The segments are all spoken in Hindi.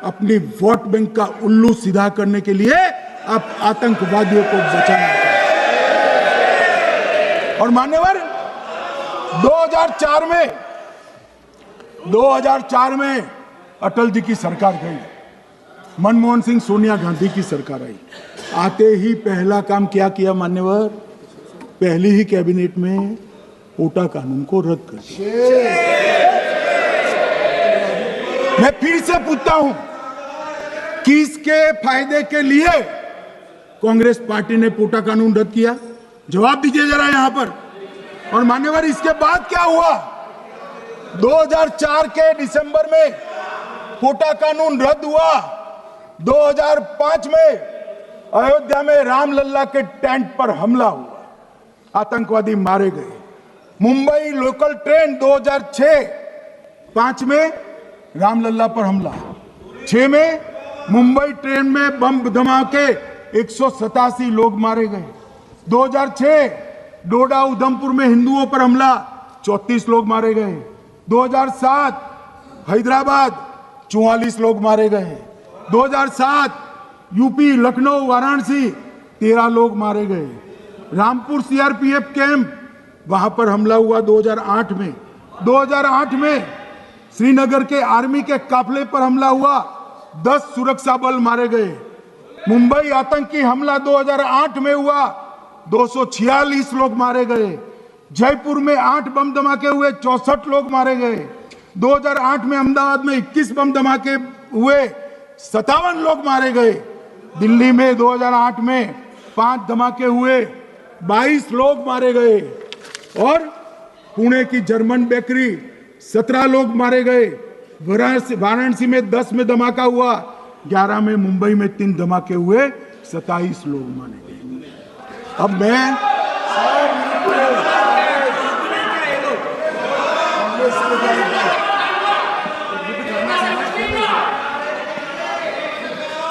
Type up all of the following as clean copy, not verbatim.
अपनी वोट बैंक का उल्लू सीधा करने के लिए आप आतंकवादियों को बचाना चाहते हैं। और मान्यवर 2004 में अटल जी की सरकार गई, मनमोहन सिंह सोनिया गांधी की सरकार आई। आते ही पहला काम क्या किया मान्यवर? पहली ही कैबिनेट में पोटा कानून को रद्द कर दिया। मैं फिर से पूछता हूं, किसके फायदे के लिए कांग्रेस पार्टी ने पोटा कानून रद्द किया? जवाब दीजिए जरा यहां पर। और मान्यवर इसके बाद क्या हुआ? 2004 के दिसंबर में पोटा कानून रद्द हुआ। 2005 में अयोध्या में रामलल्ला के टेंट पर हमला हुआ, आतंकवादी मारे गए। मुंबई लोकल ट्रेन 2006-5 में रामलल्ला पर हमला, 6 में मुंबई ट्रेन में बम धमाके 187 लोग मारे गए। 2006 डोडा उधमपुर में हिंदुओं पर हमला, 34 लोग मारे गए। 2007 हैदराबाद 44 लोग मारे गए। 2007 यूपी लखनऊ वाराणसी 13 लोग मारे गए। रामपुर सीआरपीएफ कैंप वहां पर हमला हुआ 2008 में। 2008 में श्रीनगर के आर्मी के काफिले पर हमला हुआ, 10 सुरक्षा बल मारे गए। मुंबई आतंकी हमला 2008 में हुआ, 246 लोग मारे गए। जयपुर में 8 बम धमाके हुए, 64 लोग मारे गए। 2008 में अहमदाबाद में 21 बम धमाके हुए, 57 लोग मारे गए। दिल्ली में 2008 में 5 धमाके हुए, 22 लोग मारे गए। और पुणे की जर्मन बेकरी 17 लोग मारे गए। वाराणसी में 10 में धमाका हुआ, 11 में मुंबई में 3 धमाके हुए, 27 लोग मारे गए। अब मैं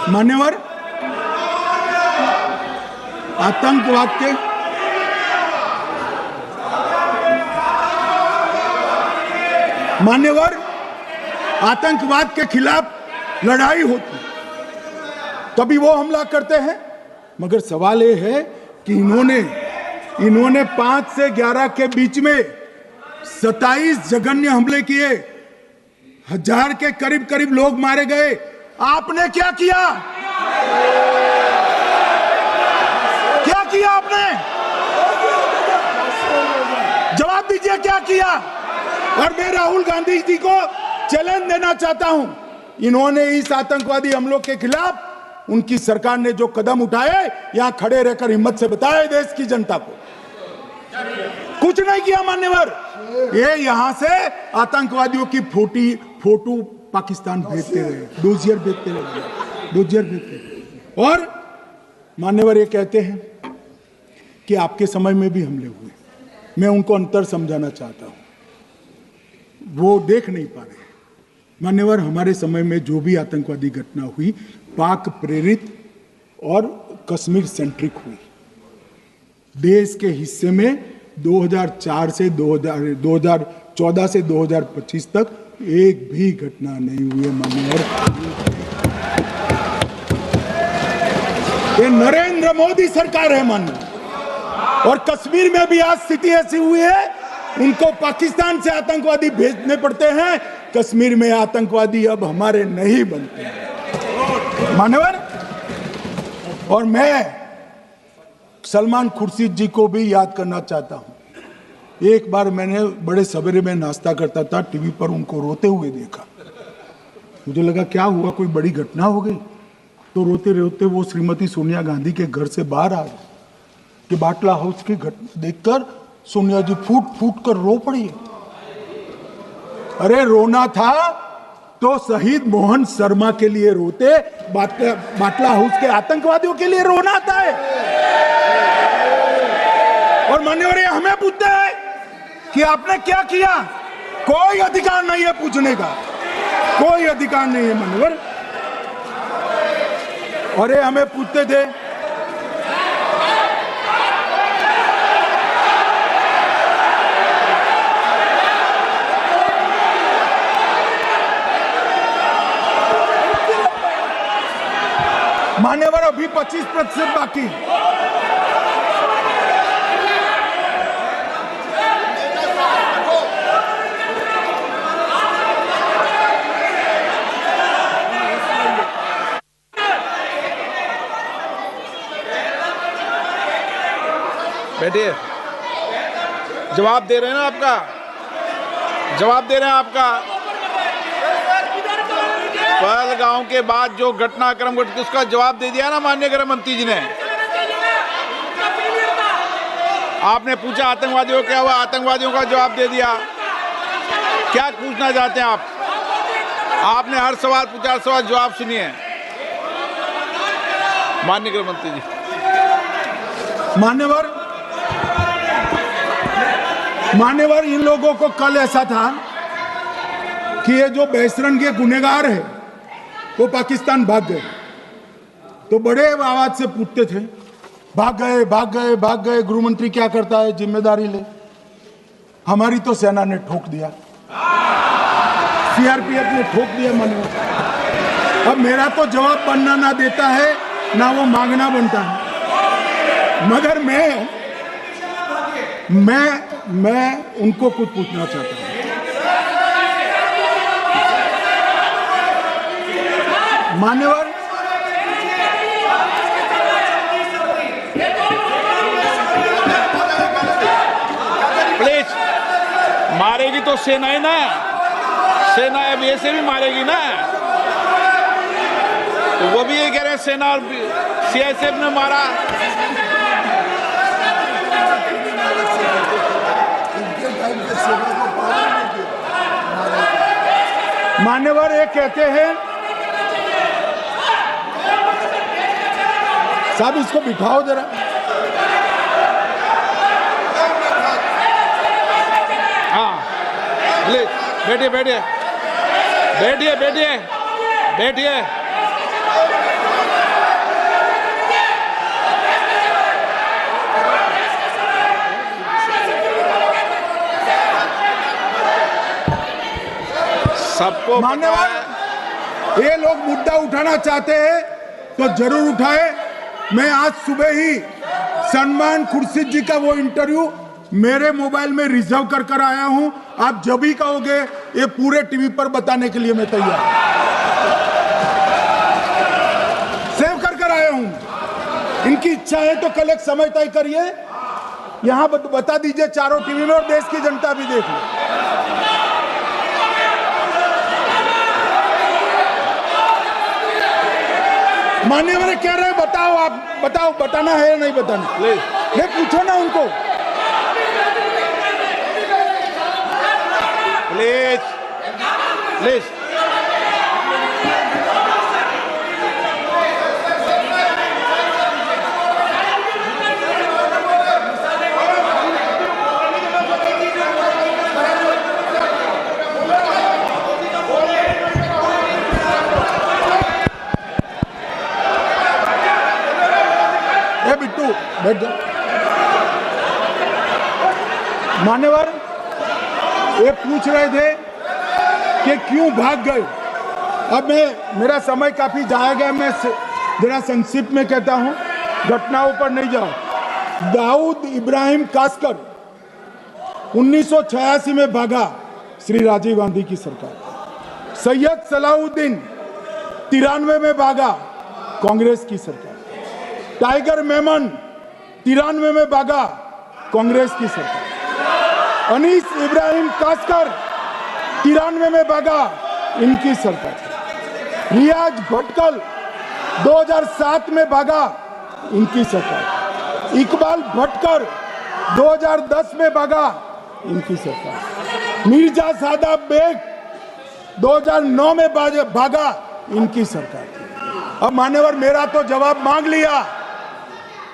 मान्यवर आतंकवाद के खिलाफ लड़ाई होती, तभी वो हमला करते हैं। मगर सवाल ये है कि इन्होंने 5 से 11 के बीच में 27 जघन्य हमले किए, 1000 के करीब लोग मारे गए। आपने क्या किया? क्या किया आपने? जवाब दीजिए, क्या किया? और मैं राहुल गांधी जी को चैलेंज देना चाहता हूं, इन्होंने इस आतंकवादी हमलों के खिलाफ उनकी सरकार ने जो कदम उठाए, यहां खड़े रहकर हिम्मत से बताए देश की जनता को। कुछ नहीं किया मान्यवर। ये यहां से आतंकवादियों की फोटो पाकिस्तान भेजते रहे, डोजियर भेजते रहे। और मान्यवर ये कहते हैं कि आपके समय में भी हमले हुए। मैं उनको अंतर समझाना चाहता हूं, वो देख नहीं पा रहे। मान्यवर, हमारे समय में जो भी आतंकवादी घटना हुई, पाक प्रेरित और कश्मीर सेंट्रिक हुई। देश के हिस्से में 2014 से 2025 तक एक भी घटना नहीं हुई है मान्यवर। ये नरेंद्र मोदी सरकार है मान्यवर। और कश्मीर में भी आज स्थिति ऐसी हुई है, उनको पाकिस्तान से आतंकवादी भेजने पड़ते हैं। कश्मीर में आतंकवादी अब हमारे नहीं बनते हैं मान्यवर। और मैं सलमान खुर्शीद जी को भी याद करना चाहता हूं। एक बार मैंने बड़े सवेरे में नाश्ता करता था, टीवी पर उनको रोते हुए देखा। मुझे लगा क्या हुआ, कोई बड़ी घटना हो गई। तो रोते रोते वो श्रीमती सोनिया गांधी के घर से बाहर आ गए कि बाटला हाउस की घटना देखकर सोनिया जी फूट फूट कर रो पड़ी। अरे रोना था तो शहीद मोहन शर्मा के लिए रोते, बाटला हाउस के आतंकवादियों के लिए रोना आता है। और मान्यवर हमें पूछते हैं कि आपने क्या किया। कोई अधिकार नहीं है पूछने का, कोई अधिकार नहीं है मान्यवर। और ये हमें पूछते थे मान्यवर अभी 25% बाकी। बैठिए, जवाब दे रहे हैं ना, आपका जवाब दे रहे हैं। आपका पहलगांव के बाद जो घटनाक्रम घटित उसका जवाब दे दिया ना माननीय गृह मंत्री जी ने। आपने पूछा आतंकवादियों को क्या हुआ, आतंकवादियों का जवाब दे दिया। क्या पूछना चाहते हैं आप? आपने हर सवाल पूछा, हर सवाल जवाब सुनिए माननीय गृह मंत्री जी। मान्यवर इन लोगों को कल ऐसा था कि ये जो बहसरन के गुनहगार है वो पाकिस्तान भाग गए, तो बड़े आवाज से पूछते थे भाग गए भाग गए भाग गए, गृहमंत्री क्या करता है, जिम्मेदारी ले। हमारी तो सेना ने ठोक दिया, सीआरपीएफ ने ठोक दिया। मान्यवर अब मेरा तो जवाब बनना ना देता है ना वो मांगना बनता है, मगर मैं उनको कुछ पूछना चाहता हूं। मान्यवर प्लीज, मारेगी तो सेना है ना, सेना अब ऐसे भी मारेगी ना, तो वो भी ये कह रहे हैं सेना और सीआईएसएफ ने मारा। मान्यवर ये कहते हैं, साहब इसको बिठाओ जरा। हाँ बैठिए बैठिए बैठिए बैठिए बैठिए। सबको मान्यवर ये लोग मुद्दा उठाना चाहते हैं तो जरूर उठाए। मैं आज सुबह ही सलमान खुर्शीद जी का वो इंटरव्यू मेरे मोबाइल में रिजर्व कर आया हूं। आप जब भी कहोगे ये पूरे टीवी पर बताने के लिए मैं तैयार सेव कर आया हूं। इनकी इच्छा है तो कल एक समय तय करिए, यहां बता दीजिए चारों टीवी में, और देश की जनता भी देख ले। मान्यवर कह रहे हैं बताओ, आप बताओ, बताना है या नहीं बताना? नहीं, पूछो ना उनको। प्लीज प्लीज बिट्टू बैठ जाओ। मान्यवर ये पूछ रहे थे कि क्यों भाग गए। अब मेरा समय काफी जाया गया, मैं जरा संक्षिप्त में कहता हूं, घटनाओं पर नहीं जाओ। दाऊद इब्राहिम कासकर 1986 में भागा, श्री राजीव गांधी की सरकार। सैयद सलाउद्दीन 93 में भागा, कांग्रेस की सरकार। टाइगर मेमन 93 में भागा, कांग्रेस की सरकार। अनीस इब्राहिम कासकर 93 में भागा, इनकी सरकार। रियाज भटकल 2007 में भागा, इनकी सरकार। इकबाल भटकर 2010 में भागा, इनकी सरकार। मिर्जा सादाब बेग 2009 में भागा, इनकी सरकार। अब मान्यवर मेरा तो जवाब मांग लिया,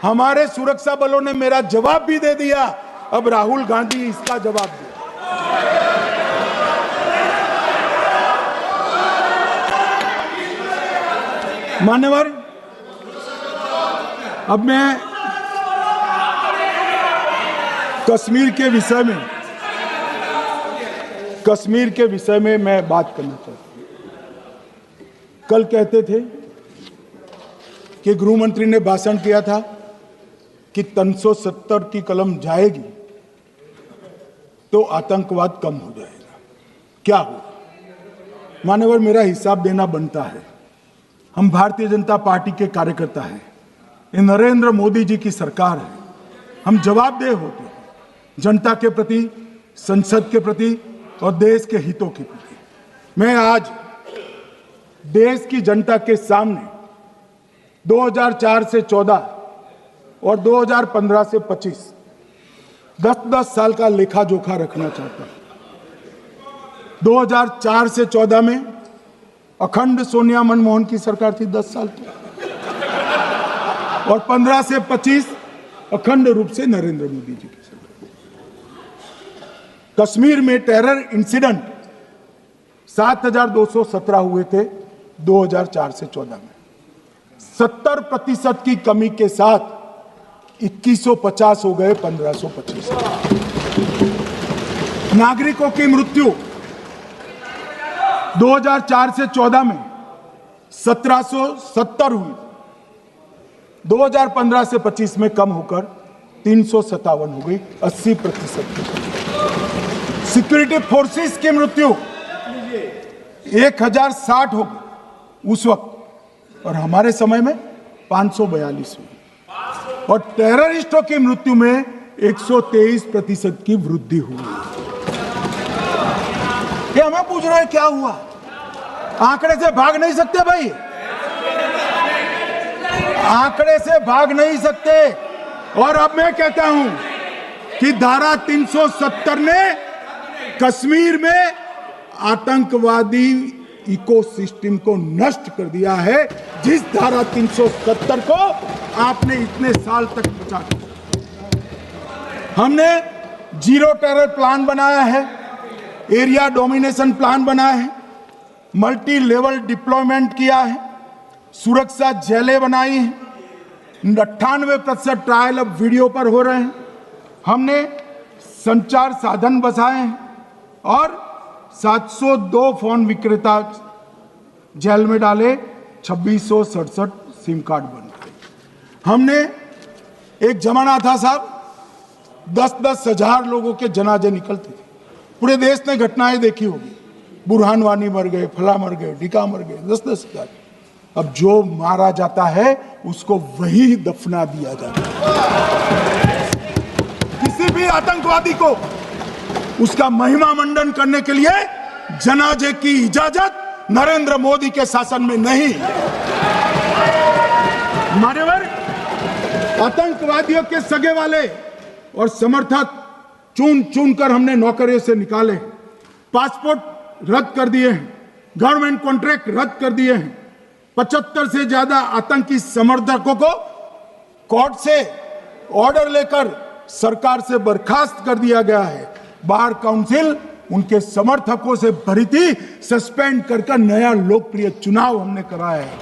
हमारे सुरक्षा बलों ने मेरा जवाब भी दे दिया, अब राहुल गांधी इसका जवाब दे। मान्यवर अब मैं कश्मीर के विषय में मैं बात करना चाहता हूं। कल कहते थे कि गृह मंत्री ने भाषण किया था कि 370 की कलम जाएगी तो आतंकवाद कम हो जाएगा। क्या हुआ? मान्यवर, मेरा हिसाब देना बनता है। हम भारतीय जनता पार्टी के कार्यकर्ता हैं, ये नरेंद्र मोदी जी की सरकार है, हम जवाबदेह होते हैं जनता के प्रति, संसद के प्रति और देश के हितों के प्रति। मैं आज देश की जनता के सामने 2004 से 14 और 2015 से 25 10-10 साल का लेखा जोखा रखना चाहता हूं। 2004 से 14 में अखंड सोनिया मनमोहन की सरकार थी 10 साल की, और 15 से 25 अखंड रूप से नरेंद्र मोदी जी की सरकार। कश्मीर में टेरर इंसिडेंट 7217 हुए थे 2004 से 14 में। 70% की कमी के साथ 2150 हो गए 1525। नागरिकों की मृत्यु 2004 से 14 में 1770 हुई, 2015 से 25 में कम होकर 357 हो गई, 80%। सिक्योरिटी फोर्सेस की मृत्यु 1060 हो गई उस वक्त, और हमारे समय में 542 हुई, और टेररिस्टों की मृत्यु में 123% की वृद्धि हुई। ये हमें पूछ रहे हैं क्या हुआ? आंकड़े से भाग नहीं सकते भाई, आंकड़े से भाग नहीं सकते। और अब मैं कहता हूं कि धारा 370 ने कश्मीर में आतंकवादी इकोसिस्टम को नष्ट कर दिया है, जिस धारा 370 को आपने इतने साल तक बचा दिया। हमने जीरो टेरर प्लान बनाया है, एरिया डोमिनेशन प्लान बनाया है, मल्टी लेवल डिप्लॉयमेंट किया है, सुरक्षा जेलें बनाई हैं, 98% ट्रायल अब वीडियो पर हो रहे हैं। हमने संचार साधन बसाए हैं और 702 फोन विक्रेता जेल में डाले, 2667 सिम कार्ड बन गए। हमने, एक जमाना था साहब 10-10 हजार लोगों के जनाजे निकलते थे, पूरे देश ने घटनाएं देखी होगी, बुरहान वानी मर गए, फला मर गए, ढिका मर गए, 10-10 हजार। अब जो मारा जाता है उसको वही दफना दिया जाता है। किसी भी आतंकवादी को उसका महिमा मंडन करने के लिए जनाजे की इजाजत नरेंद्र मोदी के शासन में नहीं। मान्यवर, आतंकवादियों के सगे वाले और समर्थक चुन चुन कर हमने नौकरियों से निकाले, पासपोर्ट रद्द कर दिए हैं, गवर्नमेंट कॉन्ट्रैक्ट रद्द कर दिए हैं, 75 से ज्यादा आतंकी समर्थकों को कोर्ट से ऑर्डर लेकर सरकार से बर्खास्त कर दिया गया है। बार काउंसिल उनके समर्थकों से भरी थी, सस्पेंड कर नया लोकप्रिय चुनाव हमने कराया है।